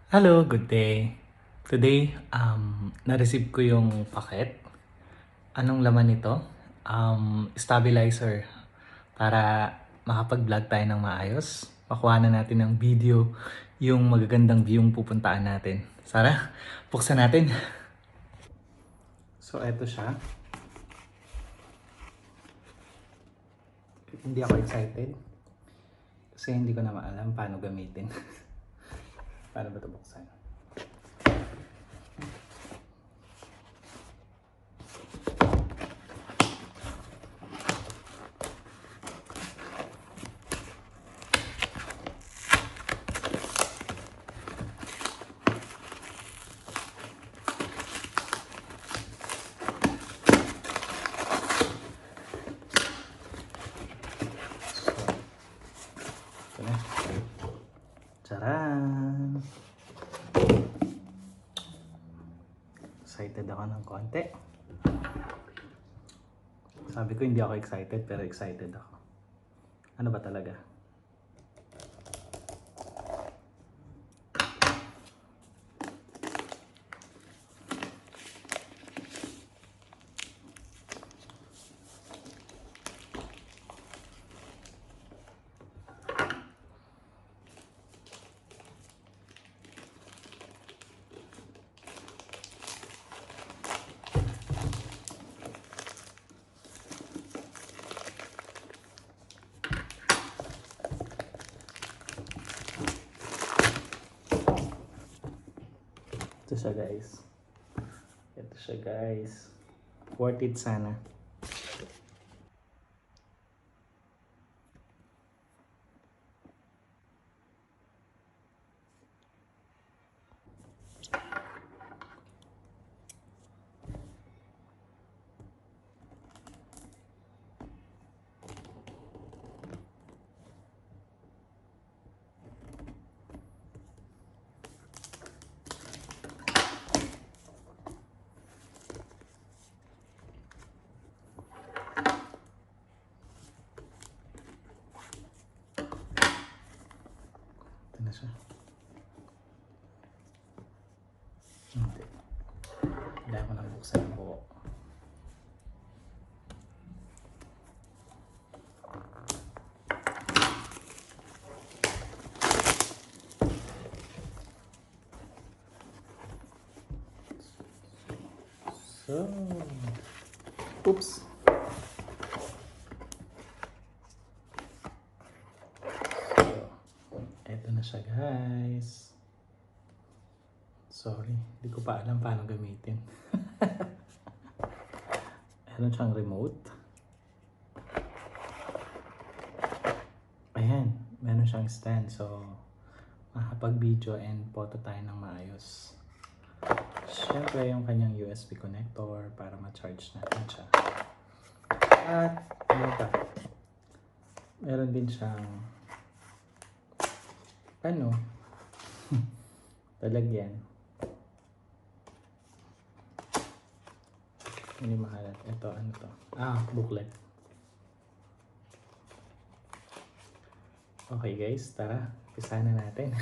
Hello, good day. Today, na-receive ko yung packet. Anong laman nito? Stabilizer para makapag-vlog tayo ng maayos. Makuha na natin ng video yung magagandang view yung pupuntaan natin. Sara, buksan natin. So, eto siya. Hindi ako excited kasi hindi ko na maalam paano gamitin. Paano ba ito buksan? Ito na. Charan! Excited ako ng konti. Sabi ko hindi ako excited pero excited ako. Ano ba talaga? Ito siya guys. Ito siya guys. Worth it sana. Ito na siya. Hindi. Hindi ako nang buksan ang buo. So, oops. So, eto na siya guys. Sorry, hindi ko pa alam paano gamitin. Meron siyang remote. Ayan, meron siyang stand. So, makapag-video and photo tayo ng maayos. Siyempre, yung kanyang USB connector para ma-charge natin siya. At, ano pa? Meron din siyang ano? Talagyan. Hindi makalat. Ito, ano to? Booklet. Okay guys, tara. Umpisa na natin.